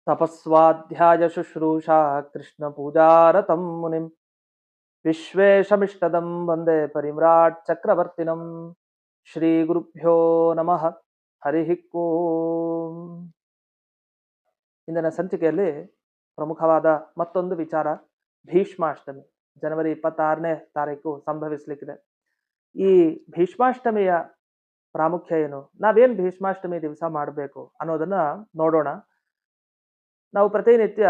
ತಪಸ್ವಾಧ್ಯಾಯ ಶುಶ್ರೂಷಾ ಕೃಷ್ಣ ಪೂಜಾರತಂ ಮುನಿಂ ವಿಶ್ವೇಶಮಿಷ್ಟದಂ ವಂದೇ ಪರಿಮ್ರಾಟ್ ಚಕ್ರವರ್ತಿನಂ. ಶ್ರೀ ಗುರುಭ್ಯೋ ನಮಃ. ಹರಿ ಓಂ. ಇಂದಿನ ಸಂಚಿಕೆಯಲ್ಲಿ ಪ್ರಮುಖವಾದ ಮತ್ತೊಂದು ವಿಚಾರ, ಭೀಷ್ಮಾಷ್ಟಮಿ ಜನವರಿ 26ನೇ ತಾರೀಕು ಸಂಭವಿಸ್ಲಿಕ್ಕಿದೆ. ಈ ಭೀಷ್ಮಾಷ್ಟಮಿಯ ಪ್ರಾಮುಖ್ಯ ಏನು, ನಾವೇನ್ ಭೀಷ್ಮಾಷ್ಟಮಿ ದಿವಸ ಮಾಡಬೇಕು ಅನ್ನೋದನ್ನ ನೋಡೋಣ. ನಾವು ಪ್ರತಿನಿತ್ಯ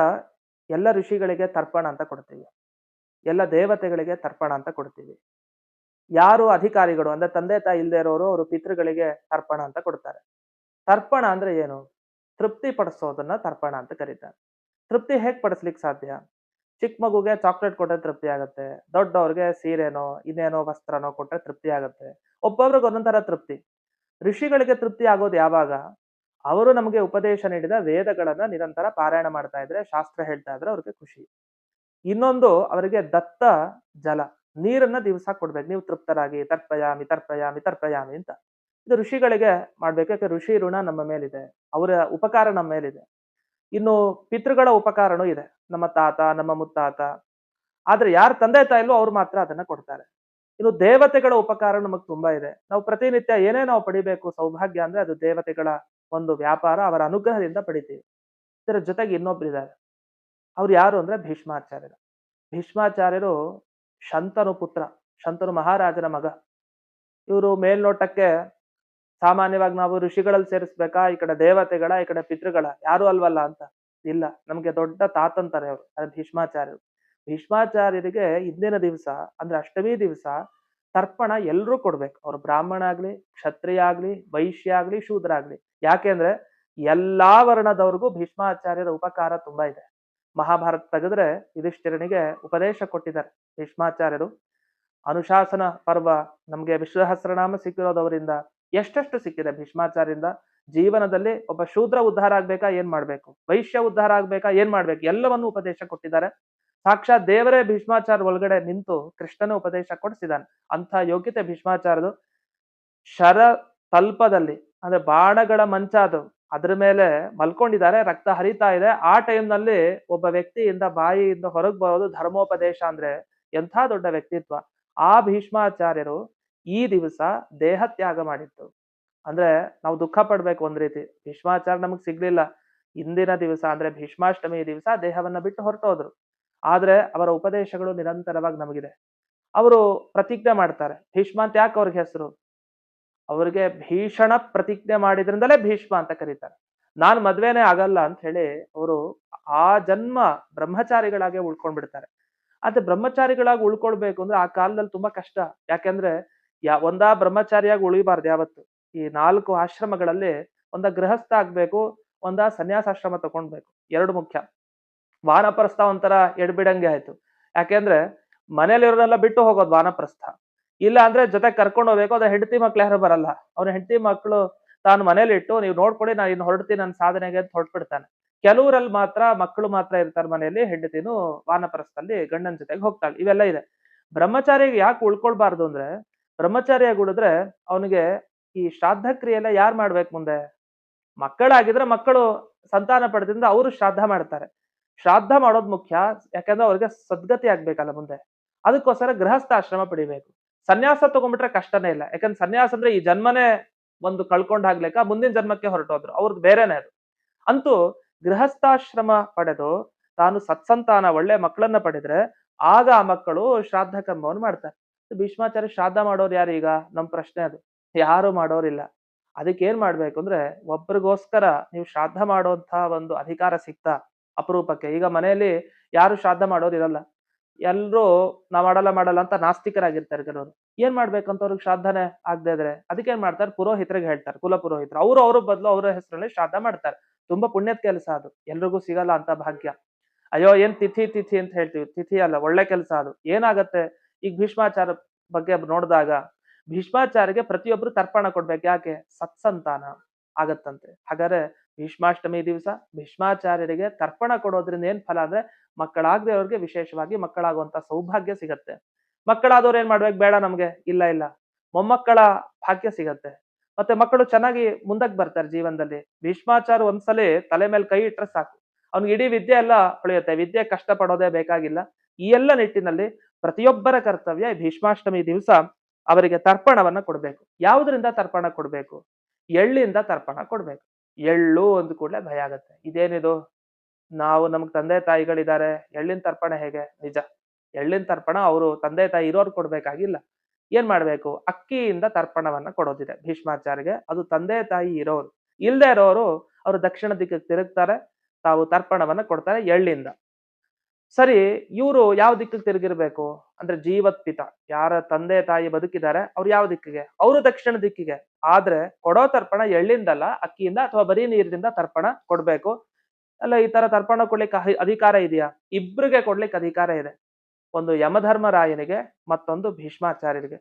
ಎಲ್ಲ ಋಷಿಗಳಿಗೆ ತರ್ಪಣ ಅಂತ ಕೊಡ್ತೀವಿ, ಎಲ್ಲ ದೇವತೆಗಳಿಗೆ ತರ್ಪಣ ಅಂತ ಕೊಡ್ತೀವಿ. ಯಾರು ಅಧಿಕಾರಿಗಳು ಅಂದ್ರೆ ತಂದೆ ತಾಯಿ ಇಲ್ಲದೆ ಇರೋರು ಅವರು ಪಿತೃಗಳಿಗೆ ತರ್ಪಣ ಅಂತ ಕೊಡ್ತಾರೆ. ತರ್ಪಣ ಅಂದ್ರೆ ಏನು? ತೃಪ್ತಿ ಪಡಿಸೋದನ್ನ ತರ್ಪಣ ಅಂತ ಕರೀತಾರೆ. ತೃಪ್ತಿ ಹೇಗ್ ಪಡಿಸ್ಲಿಕ್ಕೆ ಸಾಧ್ಯ? ಚಿಕ್ಕ ಮಗುಗೆ ಚಾಕ್ಲೇಟ್ ಕೊಟ್ರೆ ತೃಪ್ತಿ ಆಗುತ್ತೆ, ದೊಡ್ಡವ್ರಿಗೆ ಸೀರೆನೋ ಇನ್ನೇನೋ ವಸ್ತ್ರನೋ ಕೊಟ್ರೆ ತೃಪ್ತಿ ಆಗುತ್ತೆ. ಒಬ್ಬೊಬ್ರಿಗೆ ಒಂದೊಂದರ ತೃಪ್ತಿ. ಋಷಿಗಳಿಗೆ ತೃಪ್ತಿ ಆಗೋದು ಯಾವಾಗ? ಅವರು ನಮಗೆ ಉಪದೇಶ ನೀಡಿದ ವೇದಗಳನ್ನ ನಿರಂತರ ಪಾರಾಯಣ ಮಾಡ್ತಾ ಇದ್ರೆ, ಶಾಸ್ತ್ರ ಹೇಳ್ತಾ ಇದ್ರೆ ಅವ್ರಿಗೆ ಖುಷಿ. ಇನ್ನೊಂದು, ಅವರಿಗೆ ದತ್ತ ಜಲ, ನೀರನ್ನ ದಿವಸ ಕೊಡ್ಬೇಕು. ನೀವು ತೃಪ್ತರಾಗಿ ತರ್ಪಯಾಮಿ ತರ್ಪಯಾಮಿ ತರ್ಪಯಾಮಿ ಅಂತ. ಇದು ಋಷಿಗಳಿಗೆ ಮಾಡ್ಬೇಕು, ಯಾಕೆ ಋಷಿ ಋಣ ನಮ್ಮ ಮೇಲಿದೆ, ಅವರ ಉಪಕಾರ ನಮ್ಮ ಮೇಲಿದೆ. ಇನ್ನು ಪಿತೃಗಳ ಉಪಕಾರನೂ ಇದೆ, ನಮ್ಮ ತಾತ ನಮ್ಮ ಮುತ್ತಾತ. ಆದ್ರೆ ಯಾರು ತಂದೆ ತಾಯಿಲ್ಲೋ ಅವ್ರು ಮಾತ್ರ ಅದನ್ನ ಕೊಡ್ತಾರೆ. ಇನ್ನು ದೇವತೆಗಳ ಉಪಕಾರ ನಮಗ್ ತುಂಬಾ ಇದೆ. ನಾವು ಪ್ರತಿನಿತ್ಯ ಏನೇ ನಾವು ಪಡಿಬೇಕು ಸೌಭಾಗ್ಯ ಅಂದ್ರೆ ಅದು ದೇವತೆಗಳ ಒಂದು ವ್ಯಾಪಾರ, ಅವರ ಅನುಗ್ರಹದಿಂದ ಪಡಿತೀವಿ. ಇದರ ಜೊತೆಗೆ ಇನ್ನೊಬ್ರಿದ್ದಾರೆ, ಅವ್ರು ಯಾರು ಅಂದ್ರೆ ಭೀಷ್ಮಾಚಾರ್ಯರು. ಭೀಷ್ಮಾಚಾರ್ಯರು ಶಂತನು ಪುತ್ರ, ಶಂತನು ಮಹಾರಾಜನ ಮಗ. ಇವರು ಮೇಲ್ನೋಟಕ್ಕೆ ಸಾಮಾನ್ಯವಾಗಿ ನಾವು ಋಷಿಗಳಲ್ಲಿ ಸೇರಿಸ್ಬೇಕಾ, ಈ ಕಡೆ ದೇವತೆಗಳ, ಈ ಕಡೆ ಪಿತೃಗಳ, ಯಾರು ಅಲ್ವಲ್ಲ ಅಂತ. ಇಲ್ಲ, ನಮ್ಗೆ ದೊಡ್ಡ ತಾತಂತಾರೆ ಅವರು, ಅದು ಭೀಷ್ಮಾಚಾರ್ಯರು. ಭೀಷ್ಮಾಚಾರ್ಯರಿಗೆ ಇಂದಿನ ದಿವಸ ಅಂದ್ರೆ ಅಷ್ಟಮಿ ದಿವಸ ತರ್ಪಣ ಎಲ್ರೂ ಕೊಡ್ಬೇಕು. ಅವ್ರು ಬ್ರಾಹ್ಮಣ ಆಗ್ಲಿ, ಕ್ಷತ್ರಿಯ ಆಗ್ಲಿ, ವೈಶ್ಯ ಆಗ್ಲಿ, ಶೂದ್ರ ಆಗ್ಲಿ. ಯಾಕೆಂದ್ರೆ ಎಲ್ಲಾ ವರ್ಣದವ್ರಿಗೂ ಭೀಷ್ಮಾಚಾರ್ಯರ ಉಪಕಾರ ತುಂಬಾ ಇದೆ. ಮಹಾಭಾರತ ತೆಗೆದ್ರೆ ಯುಧಿಷ್ಠಿರನಿಗೆ ಉಪದೇಶ ಕೊಟ್ಟಿದ್ದಾರೆ ಭೀಷ್ಮಾಚಾರ್ಯರು. ಅನುಶಾಸನ ಪರ್ವ ನಮ್ಗೆ ವಿಶ್ವಸಹಸ್ರನಾಮ ಸಿಕ್ಕಿರೋದವರಿಂದ ಎಷ್ಟೆಷ್ಟು ಸಿಕ್ಕಿದೆ ಭೀಷ್ಮಾಚಾರ್ಯರಿಂದ. ಜೀವನದಲ್ಲಿ ಒಬ್ಬ ಶೂದ್ರ ಉದ್ಧಾರ ಆಗ್ಬೇಕಾ ಏನ್ ಮಾಡ್ಬೇಕು, ವೈಶ್ಯ ಉದ್ಧಾರ ಆಗ್ಬೇಕಾ ಏನ್ ಮಾಡ್ಬೇಕು, ಎಲ್ಲವನ್ನೂ ಉಪದೇಶ ಕೊಟ್ಟಿದ್ದಾರೆ. ಸಾಕ್ಷಾತ್ ದೇವರೇ ಭೀಷ್ಮಾಚಾರ್ಯ ಒಳಗಡೆ ನಿಂತು ಕೃಷ್ಣನ ಉಪದೇಶ ಕೊಡಿಸಿದಾನೆ. ಅಂತ ಯೋಗ್ಯತೆ ಭೀಷ್ಮಾಚಾರ್ಯದು. ಶರ ತಲ್ಪದಲ್ಲಿ ಅಂದ್ರೆ ಬಾಣಗಳ ಮಂಚ ಅದು, ಅದ್ರ ಮೇಲೆ ಮಲ್ಕೊಂಡಿದ್ದಾರೆ, ರಕ್ತ ಹರಿತಾ ಇದೆ. ಆ ಟೈಮ್ ನಲ್ಲಿ ಒಬ್ಬ ವ್ಯಕ್ತಿಯಿಂದ ಬಾಯಿಯಿಂದ ಹೊರಗೆ ಬರೋದು ಧರ್ಮೋಪದೇಶ ಅಂದ್ರೆ ಎಂಥ ದೊಡ್ಡ ವ್ಯಕ್ತಿತ್ವ. ಆ ಭೀಷ್ಮಾಚಾರ್ಯರು ಈ ದಿವಸ ದೇಹ ತ್ಯಾಗ ಮಾಡಿತ್ತು. ಅಂದ್ರೆ ನಾವು ದುಃಖ ಪಡ್ಬೇಕು ಒಂದ್ ರೀತಿ, ಭೀಷ್ಮಾಚಾರ್ಯ ನಮಗ್ ಸಿಗ್ಲಿಲ್ಲ. ಇಂದಿನ ದಿವಸ ಅಂದ್ರೆ ಭೀಷ್ಮಾಷ್ಟಮಿ ದಿವಸ ದೇಹವನ್ನ ಬಿಟ್ಟು ಹೊರಟೋದ್ರು. ಆದ್ರೆ ಅವರ ಉಪದೇಶಗಳು ನಿರಂತರವಾಗಿ ನಮಗಿದೆ. ಅವರು ಪ್ರತಿಜ್ಞೆ ಮಾಡ್ತಾರೆ. ಭೀಷ್ಮ ಅಂತ ಯಾಕೆ ಅವ್ರಿಗೆ ಹೆಸರು? ಅವ್ರಿಗೆ ಭೀಷಣ ಪ್ರತಿಜ್ಞೆ ಮಾಡಿದ್ರಿಂದಲೇ ಭೀಷ್ಮ ಅಂತ ಕರೀತಾರೆ. ನಾನ್ ಮದ್ವೆನೇ ಆಗಲ್ಲ ಅಂತ ಹೇಳಿ ಅವರು ಆ ಜನ್ಮ ಬ್ರಹ್ಮಚಾರಿಗಳಾಗೆ ಉಳ್ಕೊಂಡ್ಬಿಡ್ತಾರೆ. ಆದ್ರೆ ಬ್ರಹ್ಮಚಾರಿಗಳಾಗಿ ಉಳ್ಕೊಳ್ಬೇಕು ಅಂದ್ರೆ ಆ ಕಾಲದಲ್ಲಿ ತುಂಬಾ ಕಷ್ಟ. ಯಾಕೆಂದ್ರೆ ಒಂದಾ ಬ್ರಹ್ಮಚಾರಿಯಾಗಿ ಉಳಿಬಾರ್ದು ಯಾವತ್ತು. ಈ 4 ಆಶ್ರಮಗಳಲ್ಲಿ ಒಂದ ಗೃಹಸ್ಥ ಆಗ್ಬೇಕು, ಒಂದ ಸನ್ಯಾಸಾಶ್ರಮ ತಗೊಂಡ್ಬೇಕು, ಎರಡು ಮುಖ್ಯ. ವಾನಪ್ರಸ್ಥ ಒಂಥರ ಎಡ್ಬಿಡಂಗೆ ಆಯ್ತು. ಯಾಕೆಂದ್ರೆ ಮನೇಲಿರೋರೆಲ್ಲ ಬಿಟ್ಟು ಹೋಗೋದು ವಾನಪ್ರಸ್ಥ. ಇಲ್ಲ ಅಂದ್ರೆ ಜೊತೆ ಕರ್ಕೊಂಡು ಹೋಗ್ಬೇಕು, ಅದ ಹೆಂಡತಿ ಮಕ್ಳು ಯಾರು ಬರಲ್ಲ. ಅವನ ಹೆಂಡತಿ ಮಕ್ಕಳು ತಾನು ಮನೇಲಿ ಇಟ್ಟು ನೀವು ನೋಡ್ಕೊಡಿ ನಾನು ಇನ್ನು ಹೊರಡ್ತೀನಿ ನನ್ನ ಸಾಧನೆಗೆ ಅಂತ ಹೊರಟ್ಬಿಡ್ತಾನೆ. ಕೆಲವರಲ್ಲಿ ಮಾತ್ರ ಮಕ್ಕಳು ಮಾತ್ರ ಇರ್ತಾರೆ ಮನೆಯಲ್ಲಿ, ಹೆಂಡತಿನೂ ವಾನಪ್ರಸ್ಥಲ್ಲಿ ಗಂಡನ ಜೊತೆಗೆ ಹೋಗ್ತಾಳೆ. ಇವೆಲ್ಲ ಇದೆ. ಬ್ರಹ್ಮಚಾರಿಗೆ ಯಾಕೆ ಉಳ್ಕೊಳ್ಬಾರ್ದು ಅಂದ್ರೆ, ಬ್ರಹ್ಮಚಾರಿಯಾಗಿ ಉಳಿದ್ರೆ ಅವನಿಗೆ ಈ ಶ್ರಾದ್ದ ಕ್ರಿಯೆಲ್ಲ ಯಾರು ಮಾಡ್ಬೇಕು ಮುಂದೆ? ಮಕ್ಕಳಾಗಿದ್ರೆ ಮಕ್ಕಳು ಸಂತಾನ ಪಡೆದಿಂದ ಅವರು ಶ್ರಾದ್ದ ಮಾಡ್ತಾರೆ. ಶ್ರಾದ್ದ ಮಾಡೋದು ಮುಖ್ಯ, ಯಾಕಂದ್ರೆ ಅವ್ರಿಗೆ ಸದ್ಗತಿ ಆಗ್ಬೇಕಲ್ಲ ಮುಂದೆ. ಅದಕ್ಕೋಸ್ಕರ ಗೃಹಸ್ಥಾಶ್ರಮ ಪಡಿಬೇಕು. ಸನ್ಯಾಸ ತಗೊಂಡ್ಬಿಟ್ರೆ ಕಷ್ಟನೇ ಇಲ್ಲ, ಯಾಕಂದ್ರೆ ಸನ್ಯಾಸ ಅಂದ್ರೆ ಈ ಜನ್ಮನೇ ಒಂದು ಕಳ್ಕೊಂಡ್ ಆಗ್ಲಿಕ್ಕ ಮುಂದಿನ ಜನ್ಮಕ್ಕೆ ಹೊರಟೋದ್ರು, ಅವ್ರದ್ದು ಬೇರೆನೇ ಅದು. ಅಂತೂ ಗೃಹಸ್ಥಾಶ್ರಮ ಪಡೆದು ತಾನು ಸತ್ಸಂತಾನ ಒಳ್ಳೆ ಮಕ್ಕಳನ್ನ ಪಡೆದ್ರೆ ಆಗ ಆ ಮಕ್ಕಳು ಶ್ರಾದ್ದ ಕರ್ಮವನ್ನು ಮಾಡ್ತಾರೆ. ಭೀಷ್ಮಾಚಾರ್ಯ ಶ್ರಾದ್ದ ಮಾಡೋರು ಯಾರು ಈಗ? ನಮ್ ಪ್ರಶ್ನೆ ಅದು. ಯಾರು ಮಾಡೋರಿಲ್ಲ. ಅದಕ್ಕೆ ಏನ್ ಮಾಡ್ಬೇಕು ಅಂದ್ರೆ, ಒಬ್ರಿಗೋಸ್ಕರ ನೀವು ಶ್ರಾದ್ದ ಮಾಡುವಂತ ಒಂದು ಅಧಿಕಾರ ಸಿಕ್ತಾ ಅಪರೂಪಕ್ಕೆ. ಈಗ ಮನೆಯಲ್ಲಿ ಯಾರು ಶ್ರಾದ್ದ ಮಾಡೋರು ಇರಲ್ಲ, ಎಲ್ರು ನಾವ್ ಮಾಡಲ್ಲ ಅಂತ ನಾಸ್ತಿಕರಾಗಿರ್ತಾರೆ ಕೆಲವರು. ಏನ್ ಮಾಡ್ಬೇಕಂತ ಅವ್ರಿಗೆ ಶ್ರಾದ್ದನೆ ಆಗದೆ ಇದ್ರೆ ಅದಕ್ಕೆ ಏನ್ ಮಾಡ್ತಾರೆ, ಪುರೋಹಿತರಿಗೆ ಹೇಳ್ತಾರೆ, ಕುಲ ಪುರೋಹಿತರು. ಅವ್ರ ಬದಲು ಅವರ ಹೆಸರಲ್ಲಿ ಶ್ರಾದ್ದ ಮಾಡ್ತಾರೆ. ತುಂಬಾ ಪುಣ್ಯದ ಕೆಲಸ ಅದು, ಎಲ್ರಿಗೂ ಸಿಗಲ್ಲ ಅಂತ ಭಾಗ್ಯ. ಅಯ್ಯೋ ಏನ್ ತಿಥಿ ತಿಥಿ ಅಂತ ಹೇಳ್ತೀವಿ, ತಿಥಿ ಅಲ್ಲ, ಒಳ್ಳೆ ಕೆಲಸ ಅದು. ಏನಾಗತ್ತೆ ಈಗ ಭೀಷ್ಮಾಚಾರ ಬಗ್ಗೆ ನೋಡಿದಾಗ, ಭೀಷ್ಮಾಚಾರ್ಯಗೆ ಪ್ರತಿಯೊಬ್ರು ತರ್ಪಣ ಕೊಡ್ಬೇಕು. ಯಾಕೆ? ಸತ್ಸಂತಾನ ಆಗತ್ತಂತೆ. ಹಾಗಾದ್ರೆ ಭೀಷ್ಮಾಷ್ಟಮಿ ದಿವಸ ಭೀಷ್ಮಾಚಾರ್ಯರಿಗೆ ತರ್ಪಣ ಕೊಡೋದ್ರಿಂದ ಏನ್ ಫಲ ಅಂದ್ರೆ, ಮಕ್ಕಳಾಗದೆ ಅವ್ರಿಗೆ ವಿಶೇಷವಾಗಿ ಮಕ್ಕಳಾಗುವಂತ ಸೌಭಾಗ್ಯ ಸಿಗತ್ತೆ. ಮಕ್ಕಳಾದವ್ರು ಏನ್ ಮಾಡ್ಬೇಕು? ಬೇಡ ನಮ್ಗೆ, ಇಲ್ಲ ಮೊಮ್ಮಕ್ಕಳ ಭಾಗ್ಯ ಸಿಗತ್ತೆ. ಮತ್ತೆ ಮಕ್ಕಳು ಚೆನ್ನಾಗಿ ಮುಂದಕ್ಕೆ ಬರ್ತಾರೆ ಜೀವನದಲ್ಲಿ. ಭೀಷ್ಮಾಚಾರ್ಯ ಒಂದ್ಸಲಿ ತಲೆ ಮೇಲೆ ಕೈ ಇಟ್ರೆ ಸಾಕು, ಅವ್ನಿಗೆ ಇಡೀ ವಿದ್ಯೆ ಎಲ್ಲ ಹೊಳೆಯುತ್ತೆ. ವಿದ್ಯೆ ಕಷ್ಟ ಪಡೋದೇ ಬೇಕಾಗಿಲ್ಲ. ಈ ಎಲ್ಲ ನಿಟ್ಟಿನಲ್ಲಿ ಪ್ರತಿಯೊಬ್ಬರ ಕರ್ತವ್ಯ ಈ ಭೀಷ್ಮಾಷ್ಟಮಿ ದಿವಸ ಅವರಿಗೆ ತರ್ಪಣವನ್ನ ಕೊಡ್ಬೇಕು. ಯಾವುದರಿಂದ ತರ್ಪಣ ಕೊಡ್ಬೇಕು? ಎಳ್ಳಿಂದ ತರ್ಪಣ ಕೊಡ್ಬೇಕು. ಎಳ್ಳು ಅಂದ ಕೂಡಲೇ ಭಯ ಆಗತ್ತೆ. ಇದೇನಿದು? ನಾವು ನಮ್ಗ್ ತಂದೆ ತಾಯಿಗಳಿದ್ದಾರೆ, ಎಳ್ಳಿನ ತರ್ಪಣ ಹೇಗೆ? ನಿಜ, ಎಳ್ಳಿನ ತರ್ಪಣ ಅವರು ತಂದೆ ತಾಯಿ ಇರೋರು ಕೊಡ್ಬೇಕಾಗಿಲ್ಲ. ಏನ್ ಮಾಡ್ಬೇಕು? ಅಕ್ಕಿಯಿಂದ ತರ್ಪಣವನ್ನ ಕೊಡೋದಿದೆ ಭೀಷ್ಮಾಚಾರ್ಯಗೆ. ಅದು ತಂದೆ ತಾಯಿ ಇರೋರು. ಇಲ್ದೇ ಇರೋರು ಅವರು ದಕ್ಷಿಣ ದಿಕ್ಕಿಗೆ ತಿರುಗ್ತಾರೆ, ತಾವು ತರ್ಪಣವನ್ನ ಕೊಡ್ತಾರೆ ಎಳ್ಳಿಂದ. ಸರಿ, ಇವರು ಯಾವ ದಿಕ್ಕಿಗೆ ತಿರುಗಿರ್ಬೇಕು ಅಂದ್ರೆ ಜೀವತ್ಪಿತ, ಯಾರ ತಂದೆ ತಾಯಿ ಬದುಕಿದ್ದಾರೆ ಅವ್ರು ಯಾವ ದಿಕ್ಕಿಗೆ? ಅವರು ದಕ್ಷಿಣ ದಿಕ್ಕಿಗೆ. ಆದ್ರೆ ಕೊಡೋ ತರ್ಪಣ ಎಳ್ಳಿಂದಲ್ಲ, ಅಕ್ಕಿಯಿಂದ ಅಥವಾ ಬರೀ ನೀರಿನಿಂದ ತರ್ಪಣ ಕೊಡ್ಬೇಕು. ಅಲ್ಲ, ಈ ತರ ತರ್ಪಣ ಕೊಡ್ಲಿಕ್ಕೆ ಅಧಿಕಾರ ಇದೆಯಾ? ಇಬ್ರಿಗೆ ಕೊಡ್ಲಿಕ್ಕೆ ಅಧಿಕಾರ ಇದೆ. ಒಂದು ಯಮಧರ್ಮರಾಯನಿಗೆ, ಮತ್ತೊಂದು ಭೀಷ್ಮಾಚಾರ್ಯರಿಗೆ.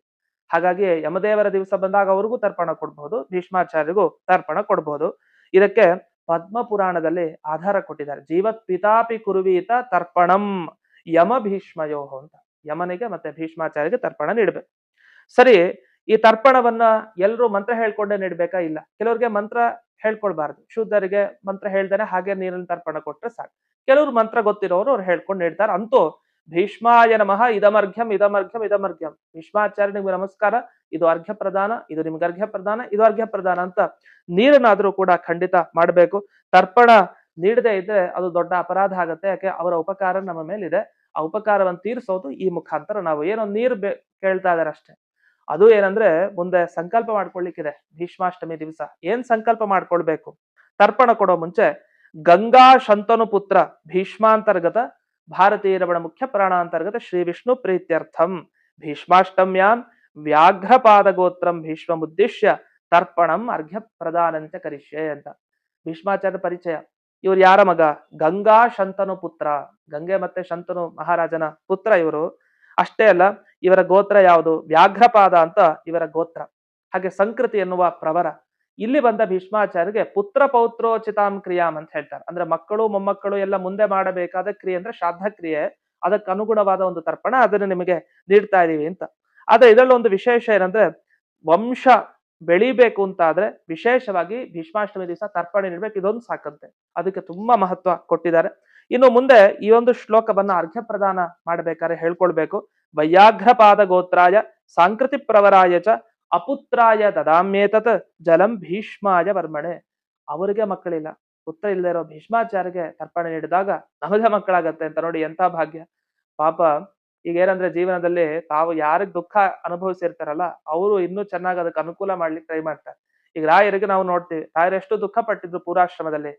ಹಾಗಾಗಿ ಯಮದೇವರ ದಿವಸ ಬಂದಾಗ ಅವ್ರಿಗೂ ತರ್ಪಣ ಕೊಡ್ಬಹುದು, ಭೀಷ್ಮಾಚಾರ್ಯರಿಗೂ ತರ್ಪಣ ಕೊಡ್ಬಹುದು. ಇದಕ್ಕೆ ಪದ್ಮ ಪುರಾಣದಲ್ಲಿ ಆಧಾರ ಕೊಟ್ಟಿದ್ದಾರೆ. ಜೀವತ್ ಪಿತಾಪಿ ಕುರುವೀತ ತರ್ಪಣಂ ಯಮ ಭೀಷ್ಮಯೋಹೋ ಅಂತ. ಯಮನಿಗೆ ಮತ್ತೆ ಭೀಷ್ಮಾಚಾರ್ಯರಿಗೆ ತರ್ಪಣ ನೀಡ್ಬೇಕು. ಸರಿ, ಈ ತರ್ಪಣವನ್ನ ಎಲ್ರು ಮಂತ್ರ ಹೇಳ್ಕೊಂಡೇ ನೀಡ್ಬೇಕಾ? ಇಲ್ಲ. ಕೆಲವ್ರಿಗೆ ಮಂತ್ರ ಹೇಳ್ಕೊಳ್ಬಾರ್ದು. ಶುದ್ಧರಿಗೆ ಮಂತ್ರ ಹೇಳ್ದೇನೆ ಹಾಗೆ ನೀರಿನ ತರ್ಪಣ ಕೊಟ್ರೆ ಸಾಕು. ಕೆಲವ್ರು ಮಂತ್ರ ಗೊತ್ತಿರೋರು ಅವ್ರು ಹೇಳ್ಕೊಂಡು ನೀಡ್ತಾರೆ. ಅಂತೂ ಭೀಷ್ಮಾಯ ನಮಃ ಇದಮರ್ಘ್ಯಂ ಇದಮರ್ಘ್ಯಂ ಇದಮರ್ಘ್ಯಂ. ಭೀಷ್ಮಾಚಾರ್ಯ ನಿಮ್ಗೆ ನಮಸ್ಕಾರ, ಇದು ಅರ್ಘ್ಯ ಪ್ರದಾನ, ಇದು ನಿಮ್ಗೆ ಅರ್ಘ್ಯ ಪ್ರದಾನ, ಇದು ಅರ್ಘ್ಯ ಪ್ರದಾನ ಅಂತ ನೀರನ್ನಾದ್ರೂ ಕೂಡ ಖಂಡಿತ ಮಾಡಬೇಕು. ತರ್ಪಣ ನೀಡದೇ ಇದ್ರೆ ಅದು ದೊಡ್ಡ ಅಪರಾಧ ಆಗತ್ತೆ. ಯಾಕೆ? ಅವರ ಉಪಕಾರ ನಮ್ಮ ಮೇಲಿದೆ. ಆ ಉಪಕಾರವನ್ನು ತೀರಿಸೋದು ಈ ಮುಖಾಂತರ. ನಾವು ಏನೋ ನೀರು ಕೇಳ್ತಾ ಇದಾರೆ ಅಷ್ಟೇ. ಅದು ಏನಂದ್ರೆ ಮುಂದೆ ಸಂಕಲ್ಪ ಮಾಡ್ಕೊಳ್ಳಿಕ್ಕಿದೆ ಭೀಷ್ಮಾಷ್ಟಮಿ ದಿವಸ. ಏನ್ ಸಂಕಲ್ಪ ಮಾಡ್ಕೊಳ್ಬೇಕು? ತರ್ಪಣ ಕೊಡೋ ಮುಂಚೆ ಗಂಗಾ ಶಂತನು ಪುತ್ರ ಭೀಷ್ಮಾಂತರ್ಗತ ಭಾರತೀಯ ರಮಣ ಮುಖ್ಯ ಪ್ರಾಣಾಂತರ್ಗತ ಶ್ರೀ ವಿಷ್ಣು ಪ್ರೀತ್ಯರ್ಥಂ ಭೀಷ್ಮಾಷ್ಟಮ್ಯಾಂ ವ್ಯಾಘ್ರಪಾದ ಗೋತ್ರಂ ಭೀಷ್ಮುದ್ದೇಶ್ಯ ತರ್ಪಣಂ ಅರ್ಘ್ಯ ಪ್ರದಾನಂಚ ಕರಿಷ್ಯೆ ಅಂತ. ಭೀಷ್ಮಾಚಾರ್ಯ ಪರಿಚಯ. ಇವ್ರು ಯಾರ ಮಗ? ಗಂಗಾ ಶಂತನು ಪುತ್ರ. ಗಂಗೆ ಮತ್ತೆ ಶಂತನು ಮಹಾರಾಜನ ಪುತ್ರ ಇವರು. ಅಷ್ಟೇ ಅಲ್ಲ, ಇವರ ಗೋತ್ರ ಯಾವುದು? ವ್ಯಾಘ್ರಪಾದ ಅಂತ ಇವರ ಗೋತ್ರ. ಹಾಗೆ ಸಂಕೃತಿ ಎನ್ನುವ ಪ್ರವರ. ಇಲ್ಲಿ ಬಂದ ಭೀಷ್ಮಾಚಾರ್ಯಗೆ ಪುತ್ರ ಪೌತ್ರೋಚಿತಾಂ ಕ್ರಿಯಾಂ ಅಂತ ಹೇಳ್ತಾರೆ. ಅಂದ್ರೆ ಮಕ್ಕಳು ಮೊಮ್ಮಕ್ಕಳು ಎಲ್ಲ ಮುಂದೆ ಮಾಡಬೇಕಾದ ಕ್ರಿಯೆ ಅಂದ್ರೆ ಶ್ರಾದ್ದ ಕ್ರಿಯೆ. ಅದಕ್ಕೆ ಅನುಗುಣವಾದ ಒಂದು ತರ್ಪಣ, ಅದನ್ನು ನಿಮಗೆ ನೀಡ್ತಾ ಇದೀವಿ ಅಂತ. ಆದ್ರೆ ಇದರಲ್ಲಿ ಒಂದು ವಿಶೇಷ ಏನಂದ್ರೆ, ವಂಶ ಬೆಳಿಬೇಕು ಅಂತ ಆದ್ರೆ ವಿಶೇಷವಾಗಿ ಭೀಷ್ಮಾಷ್ಟಮಿ ದಿವಸ ತರ್ಪಣೆ ನೀಡ್ಬೇಕು. ಇದೊಂದು ಸಾಕಂತೆ. ಅದಕ್ಕೆ ತುಂಬಾ ಮಹತ್ವ ಕೊಟ್ಟಿದ್ದಾರೆ. ಇನ್ನು ಮುಂದೆ ಈ ಒಂದು ಶ್ಲೋಕವನ್ನ ಅರ್ಘ್ಯ ಪ್ರದಾನ ಮಾಡ್ಬೇಕಾದ್ರೆ ಹೇಳ್ಕೊಳ್ಬೇಕು. ವೈಯಾಘ್ರಪಾದ ಗೋತ್ರಾಯ ಸಾಂಕೃತಿ ಪ್ರವರಾಯ ಚ ಅಪುತ್ರಾಯ ದದಾಮ್ಯೇತತ್ ಜಲಂ ಭೀಷ್ಮಾಯ ವರ್ಮಣೆ. ಅವರಿಗೆ ಮಕ್ಕಳಿಲ್ಲ, ಪುತ್ರ ಇಲ್ಲದೆ ಇರೋ ಭೀಷ್ಮಾಚಾರ್ಯಗೆ ತರ್ಪಣೆ ನೀಡಿದಾಗ ನಮಗೆ ಮಕ್ಕಳಾಗತ್ತೆ ಅಂತ. ನೋಡಿ ಎಂತ ಭಾಗ್ಯ. ಪಾಪ ಈಗ ಏನಂದ್ರೆ ಜೀವನದಲ್ಲಿ ತಾವು ಯಾರಿಗ್ ದುಃಖ ಅನುಭವಿಸಿರ್ತಾರಲ್ಲ ಅವರು ಇನ್ನೂ ಚೆನ್ನಾಗಿ ಅದಕ್ಕೆ ಅನುಕೂಲ ಮಾಡ್ಲಿಕ್ಕೆ ಟ್ರೈ ಮಾಡ್ತಾರೆ. ಈಗ ರಾಯರಿಗೆ ನಾವು ನೋಡ್ತೀವಿ, ರಾಯರು ಎಷ್ಟು ದುಃಖ ಪಟ್ಟಿದ್ರು ಪೂರಾಶ್ರಮದಲ್ಲಿ.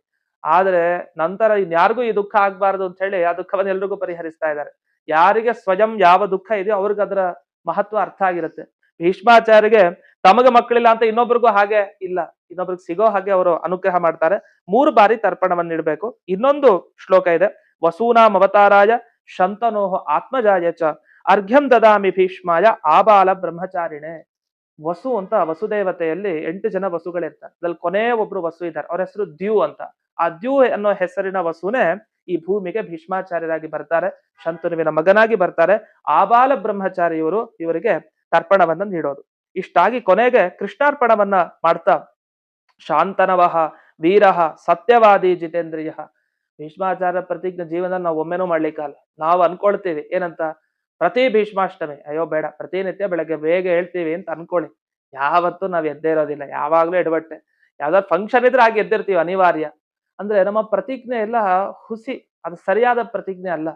ಆದ್ರೆ ನಂತರ ಇನ್ಯಾರಿಗೂ ಈ ದುಃಖ ಆಗ್ಬಾರ್ದು ಅಂತ ಹೇಳಿ ಆ ದುಃಖವನ್ನು ಎಲ್ರಿಗೂ ಪರಿಹರಿಸ್ತಾ ಇದ್ದಾರೆ. ಯಾರಿಗೆ ಸ್ವಯಂ ಯಾವ ದುಃಖ ಇದೆಯೋ ಅವ್ರಿಗೆ ಅದರ ಮಹತ್ವ ಅರ್ಥ ಆಗಿರುತ್ತೆ. ಭೀಷ್ಮಾಚಾರ್ಯಗೆ ತಮಗೆ ಮಕ್ಕಳಿಲ್ಲ ಅಂತ ಇನ್ನೊಬ್ರಿಗೂ ಹಾಗೆ ಇಲ್ಲ, ಇನ್ನೊಬ್ರಿಗೆ ಸಿಗೋ ಹಾಗೆ ಅವರು ಅನುಗ್ರಹ ಮಾಡ್ತಾರೆ. 3 ಬಾರಿ ತರ್ಪಣವನ್ನು ನೀಡಬೇಕು. ಇನ್ನೊಂದು ಶ್ಲೋಕ ಇದೆ. ವಸೂನಾಂ ಅವತಾರಾಯ ಶಂತನೋಹ ಆತ್ಮಜಾಯ ಚ ಅರ್ಘ್ಯಂ ದದಾಮಿ ಭೀಷ್ಮಾಯ ಆಬಾಲ ಬ್ರಹ್ಮಚಾರಿಣೆ. ವಸು ಅಂತ ವಸುದೇವತೆಯಲ್ಲಿ 8 ಜನ ವಸುಗಳಿರ್ತಾರೆ. ಅದ್ರಲ್ಲಿ ಕೊನೆ ಒಬ್ರು ವಸು ಇದ್ದಾರೆ, ಅವ್ರ ಹೆಸರು ದ್ಯೂ ಅಂತ. ಆ ದ್ಯೂ ಅನ್ನೋ ಹೆಸರಿನ ವಸುನೇ ಈ ಭೂಮಿಗೆ ಭೀಷ್ಮಾಚಾರ್ಯರಾಗಿ ಬರ್ತಾರೆ, ಶಂತನುವಿನ ಮಗನಾಗಿ ಬರ್ತಾರೆ. ಆಬಾಲ ಬ್ರಹ್ಮಚಾರಿ ಇವರು, ಇವರಿಗೆ ತರ್ಪಣವನ್ನ ನೀಡೋದು. ಇಷ್ಟಾಗಿ ಕೊನೆಗೆ ಕೃಷ್ಣಾರ್ಪಣವನ್ನ ಮಾಡ್ತಾ ಶಾಂತನವಃ ವೀರಃ ಸತ್ಯವಾದಿ ಜಿತೇಂದ್ರಿಯ. ಭೀಷ್ಮಾಚಾರ್ಯ ಪ್ರತಿಜ್ಞೆ ಜೀವನದಲ್ಲಿ ನಾವು ಒಮ್ಮೆನೂ ಮಾಡ್ಲಿಕ್ಕಲ್ಲ. ನಾವು ಅನ್ಕೊಳ್ತೀವಿ ಏನಂತ, ಪ್ರತಿ ಭೀಷ್ಮಾಷ್ಟಮಿ ಅಯ್ಯೋ ಬೇಡ, ಪ್ರತಿನಿತ್ಯ ಬೆಳಗ್ಗೆ ಬೇಗ ಹೇಳ್ತೀವಿ ಅಂತ ಅನ್ಕೊಳ್ಳಿ. ಯಾವತ್ತೂ ನಾವ್ ಎದ್ದೇ ಇರೋದಿಲ್ಲ, ಯಾವಾಗ್ಲೂ ಎಡವಟ್ಟೆ. ಯಾವ್ದಾದ್ರು ಫಂಕ್ಷನ್ ಇದ್ರೆ ಆಗಿ ಎದ್ದಿರ್ತೀವಿ ಅನಿವಾರ್ಯ. ಅಂದ್ರೆ ನಮ್ಮ ಪ್ರತಿಜ್ಞೆ ಎಲ್ಲ ಹುಸಿ, ಅದು ಸರಿಯಾದ ಪ್ರತಿಜ್ಞೆ ಅಲ್ಲ.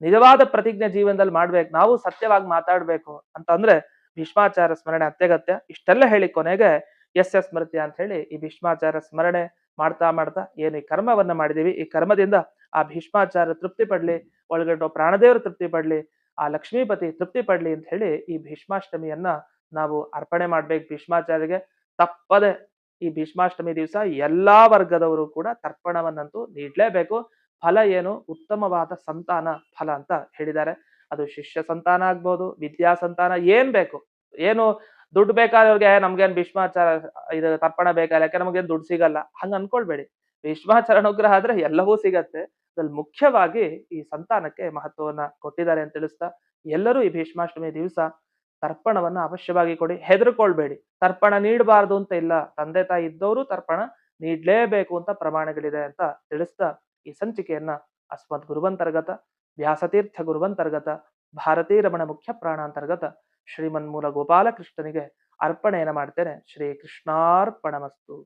ನಿಜವಾದ ಪ್ರತಿಜ್ಞೆ ಜೀವನದಲ್ಲಿ ಮಾಡ್ಬೇಕು, ನಾವು ಸತ್ಯವಾಗಿ ಮಾತಾಡ್ಬೇಕು ಅಂತಂದ್ರೆ ಭೀಷ್ಮಾಚಾರ್ಯ ಸ್ಮರಣೆ ಅತ್ಯಗತ್ಯ. ಇಷ್ಟೆಲ್ಲ ಹೇಳಿ ಕೊನೆಗೆ ಯಸ್ಯ ಸ್ಮೃತಿ ಅಂತ ಹೇಳಿ ಈ ಭೀಷ್ಮಾಚಾರ್ಯ ಸ್ಮರಣೆ ಮಾಡ್ತಾ ಮಾಡ್ತಾ ಏನು ಈ ಕರ್ಮವನ್ನ ಮಾಡಿದೀವಿ, ಈ ಕರ್ಮದಿಂದ ಆ ಭೀಷ್ಮಾಚಾರ್ಯ ತೃಪ್ತಿ ಪಡ್ಲಿ, ಒಳಗಡೆ ಪ್ರಾಣದೇವರು ತೃಪ್ತಿ ಪಡ್ಲಿ, ಆ ಲಕ್ಷ್ಮೀಪತಿ ತೃಪ್ತಿ ಪಡ್ಲಿ ಅಂತ ಹೇಳಿ ಈ ಭೀಷ್ಮಾಷ್ಟಮಿಯನ್ನ ನಾವು ಅರ್ಪಣೆ ಮಾಡ್ಬೇಕು ಭೀಷ್ಮಾಚಾರ್ಯಗೆ. ತಪ್ಪದೆ ಈ ಭೀಷ್ಮಾಷ್ಟಮಿ ದಿವಸ ಎಲ್ಲಾ ವರ್ಗದವರು ಕೂಡ ತರ್ಪಣವನ್ನಂತೂ ನೀಡ್ಲೇಬೇಕು. ಫಲ ಏನು? ಉತ್ತಮವಾದ ಸಂತಾನ ಫಲ ಅಂತ ಹೇಳಿದ್ದಾರೆ. ಅದು ಶಿಷ್ಯ ಸಂತಾನ ಆಗ್ಬೋದು, ವಿದ್ಯಾ ಸಂತಾನ, ಏನ್ ಬೇಕು. ಏನು ದುಡ್ಡು ಬೇಕಾದವ್ರಿಗೆ ನಮ್ಗೇನ್ ಭೀಷ್ಮಾಚಾರ ಇದು ತರ್ಪಣ ಬೇಕಾಗಿಲ್ಲ, ಯಾಕೆ ನಮಗೇನ್ ದುಡ್ಡು ಸಿಗಲ್ಲ ಹಂಗ ಅನ್ಕೊಳ್ಬೇಡಿ. ಭೀಷ್ಮಾಚಾರ ಅನುಗ್ರಹ ಆದ್ರೆ ಎಲ್ಲವೂ ಸಿಗತ್ತೆ. ಅದ್ರಲ್ಲಿ ಮುಖ್ಯವಾಗಿ ಈ ಸಂತಾನಕ್ಕೆ ಮಹತ್ವವನ್ನ ಕೊಟ್ಟಿದ್ದಾರೆ ಅಂತ ತಿಳಿಸ್ತಾ, ಎಲ್ಲರೂ ಈ ಭೀಷ್ಮಾಷ್ಟಮಿ ದಿವಸ ತರ್ಪಣವನ್ನ ಅವಶ್ಯವಾಗಿ ಕೊಡಿ. ಹೆದರ್ಕೊಳ್ಬೇಡಿ. ತರ್ಪಣ ನೀಡಬಾರ್ದು ಅಂತ ಇಲ್ಲ, ತಂದೆ ತಾಯಿ ಇದ್ದವರು ತರ್ಪಣ ನೀಡ್ಲೇಬೇಕು ಅಂತ ಪ್ರಮಾಣಗಳಿದೆ ಅಂತ ತಿಳಿಸ್ತಾ ಈ ಸಂಚಿಕೆಯನ್ನ ಅಸ್ಮದ್ ಗುರುವಂತರ್ಗತ ವ್ಯಾಸತೀರ್ಥ ಗುರುವಂತರ್ಗತ ಭಾರತೀ ರಮಣ ಮುಖ್ಯ ಪ್ರಾಣಾಂತರ್ಗತ ಶ್ರೀಮನ್ಮೂಲ ಗೋಪಾಲಕೃಷ್ಣನಿಗೆ ಅರ್ಪಣೆಯನ್ನು ಮಾಡ್ತೇನೆ. ಶ್ರೀ ಕೃಷ್ಣಾರ್ಪಣಮಸ್ತು.